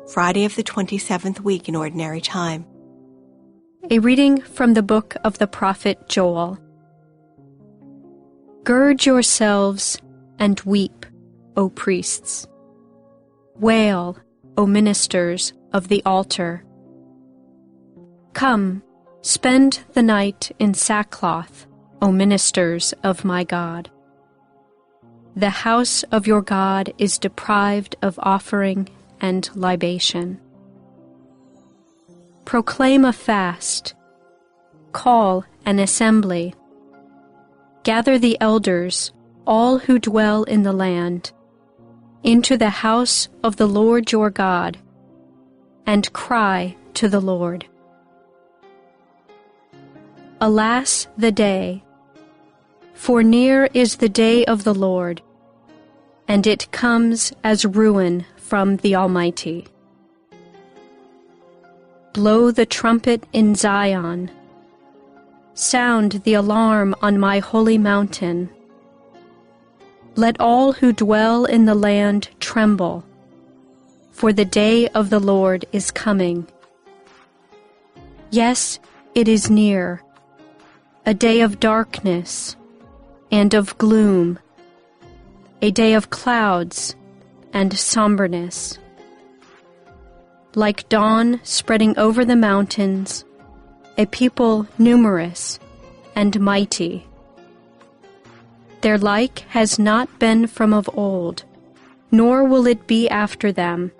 Friday of the 27th week in Ordinary Time. A reading from the book of the prophet Joel. Gird yourselves and weep, O priests. Wail, O ministers of the altar. Come, spend the night in sackcloth, O ministers of my God. The house of your God is deprived of offering and libation. Proclaim a fast. Call an assembly. Gather the elders, all who dwell in the land, into the house of the Lord your God, and cry to the Lord. Alas, the day! For near is the day of the Lord, and it comes as ruin from the Almighty. Blow the trumpet in Zion. Sound the alarm on my holy mountain. Let all who dwell in the land tremble, for the day of the Lord is coming. Yes, it is near, a day of darkness and of gloom, a day of clouds and somberness. Like dawn spreading over the mountains, a people numerous and mighty. Their like has not been from of old, nor will it be after them,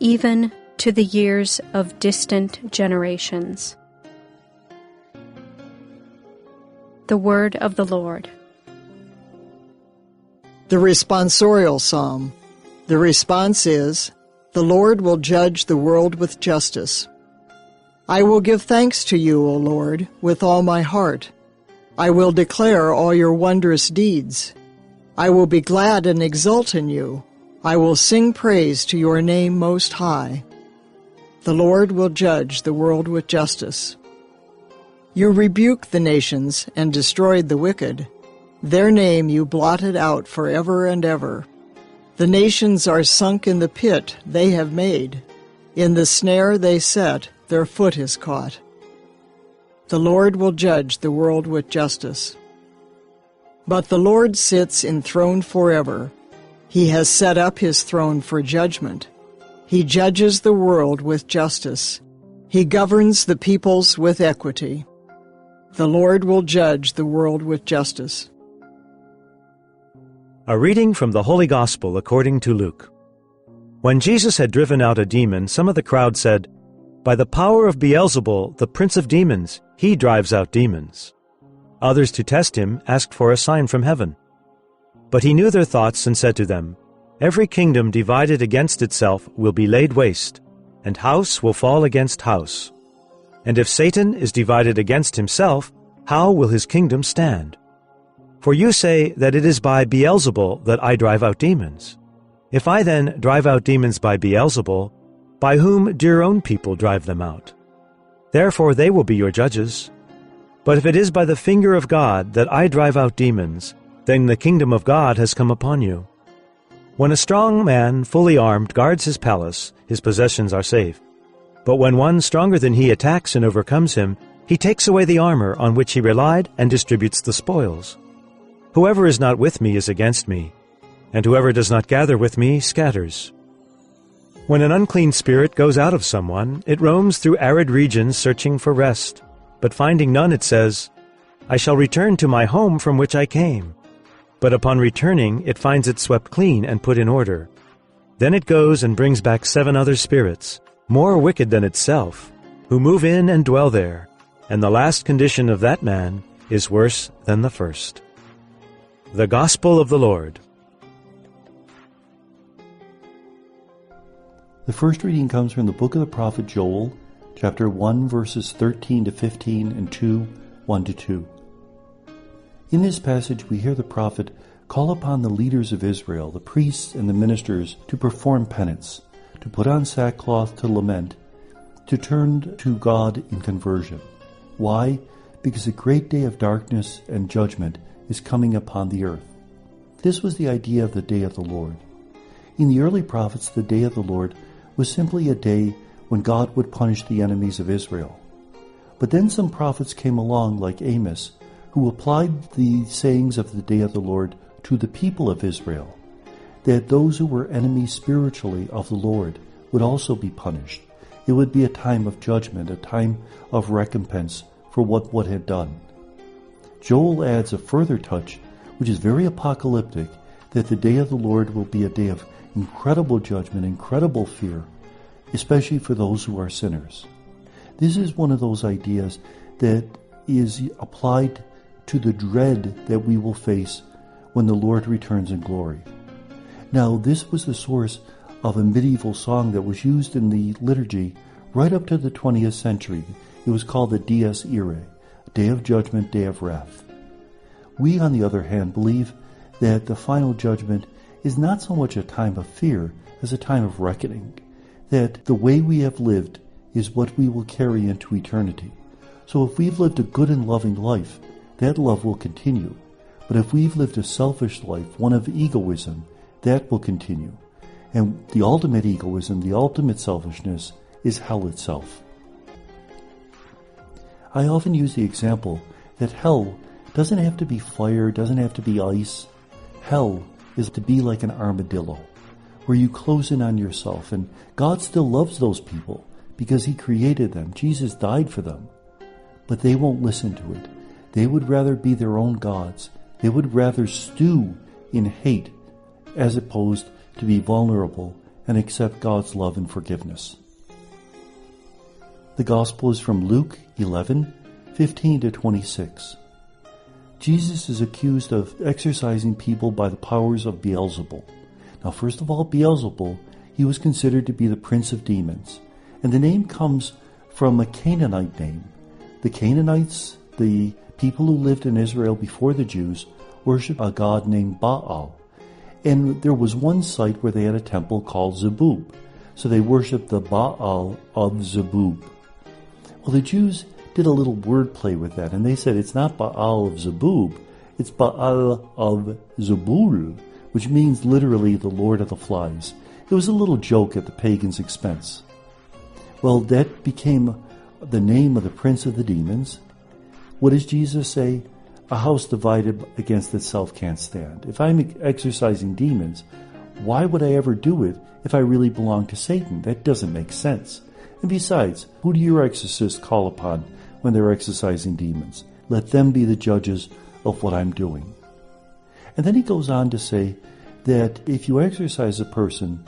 even to the years of distant generations. The word of the Lord. The responsorial psalm. The response is, "The Lord will judge the world with justice." I will give thanks to you, O Lord, with all my heart. I will declare all your wondrous deeds. I will be glad and exult in you. I will sing praise to your name most high. The Lord will judge the world with justice. You rebuked the nations and destroyed the wicked. Their name you blotted out forever and ever. The nations are sunk in the pit they have made. In the snare they set, their foot is caught. The Lord will judge the world with justice. But the Lord sits enthroned forever. He has set up his throne for judgment. He judges the world with justice. He governs the peoples with equity. The Lord will judge the world with justice. A reading from the Holy Gospel according to Luke. When Jesus had driven out a demon, some of the crowd said, "By the power of Beelzebul, the prince of demons, he drives out demons." Others, to test him, asked for a sign from heaven. But he knew their thoughts and said to them, "Every kingdom divided against itself will be laid waste, and house will fall against house. And if Satan is divided against himself, how will his kingdom stand? For you say that it is by Beelzebul that I drive out demons. If I then drive out demons by Beelzebul, by whom do your own people drive them out? Therefore they will be your judges. But if it is by the finger of God that I drive out demons, then the kingdom of God has come upon you. When a strong man, fully armed, guards his palace, his possessions are safe. But when one stronger than he attacks and overcomes him, he takes away the armor on which he relied and distributes the spoils. Whoever is not with me is against me, and whoever does not gather with me scatters. When an unclean spirit goes out of someone, it roams through arid regions searching for rest, but finding none it says, "I shall return to my home from which I came." But upon returning it finds it swept clean and put in order. Then it goes and brings back 7 other spirits, more wicked than itself, who move in and dwell there, and the last condition of that man is worse than the first. The Gospel of the Lord. The first reading comes from the book of the prophet Joel, chapter 1, verses 13 to 15 and 2, 1 to 2. In this passage we hear the prophet call upon the leaders of Israel, the priests and the ministers, to perform penance, to put on sackcloth to lament, to turn to God in conversion. Why? Because a great day of darkness and judgment is coming upon the earth. This was the idea of the day of the Lord. In the early prophets, the day of the Lord was simply a day when God would punish the enemies of Israel. But then some prophets came along, like Amos, who applied the sayings of the day of the Lord to the people of Israel, that those who were enemies spiritually of the Lord would also be punished. It would be a time of judgment, a time of recompense for what one had done. Joel adds a further touch, which is very apocalyptic, that the day of the Lord will be a day of incredible judgment, incredible fear, especially for those who are sinners. This is one of those ideas that is applied to the dread that we will face when the Lord returns in glory. Now, this was the source of a medieval song that was used in the liturgy right up to the 20th century. It was called the Dies Irae, Day of Judgment, Day of Wrath. We, on the other hand, believe that the final judgment is not so much a time of fear as a time of reckoning, that the way we have lived is what we will carry into eternity. So if we've lived a good and loving life, that love will continue. But if we've lived a selfish life, one of egoism, that will continue. And the ultimate egoism, the ultimate selfishness, is hell itself. I often use the example that hell doesn't have to be fire, doesn't have to be ice. Hell is to be like an armadillo, where you close in on yourself, and God still loves those people because He created them. Jesus died for them. But they won't listen to it. They would rather be their own gods. They would rather stew in hate as opposed to be vulnerable and accept God's love and forgiveness. The Gospel is from Luke 11:15-26. Jesus is accused of exorcising people by the powers of Beelzebul. Now, first of all, Beelzebul, he was considered to be the prince of demons. And the name comes from a Canaanite name. The Canaanites, the people who lived in Israel before the Jews, worshiped a god named Baal. And there was one site where they had a temple called Zebub. So they worshiped the Baal of Zebub. Well, the Jews did a little wordplay with that, and they said it's not Baal of Zebub, it's Baal of Zebul, which means literally the Lord of the Flies. It was a little joke at the pagans' expense. Well, that became the name of the prince of the demons. What does Jesus say? A house divided against itself can't stand. If I'm exorcising demons, why would I ever do it if I really belong to Satan? That doesn't make sense. And besides, who do your exorcists call upon when they're exorcising demons? Let them be the judges of what I'm doing. And then he goes on to say that if you exorcise a person,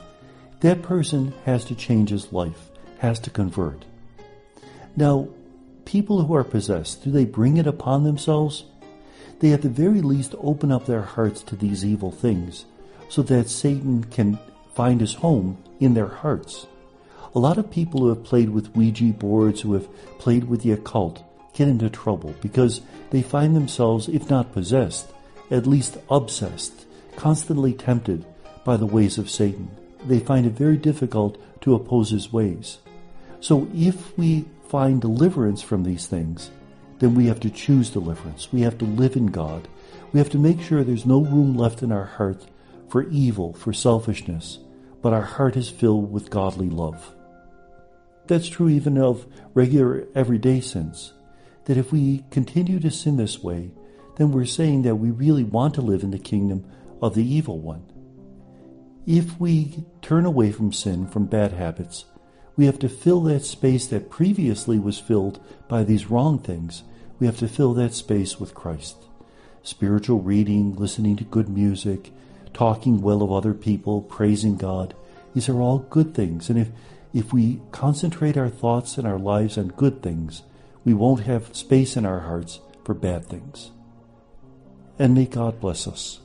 that person has to change his life, has to convert. Now, people who are possessed, do they bring it upon themselves? They at the very least open up their hearts to these evil things so that Satan can find his home in their hearts. A lot of people who have played with Ouija boards, who have played with the occult, get into trouble because they find themselves, if not possessed, at least obsessed, constantly tempted by the ways of Satan. They find it very difficult to oppose his ways. So if we find deliverance from these things, then we have to choose deliverance. We have to live in God. We have to make sure there's no room left in our heart for evil, for selfishness, but our heart is filled with godly love. That's true even of regular everyday sins, that if we continue to sin this way, then we're saying that we really want to live in the kingdom of the evil one. If we turn away from sin, from bad habits, we have to fill that space that previously was filled by these wrong things. We have to fill that space with Christ. Spiritual reading, listening to good music, talking well of other people, praising God, these are all good things. And if we concentrate our thoughts and our lives on good things, we won't have space in our hearts for bad things. And may God bless us.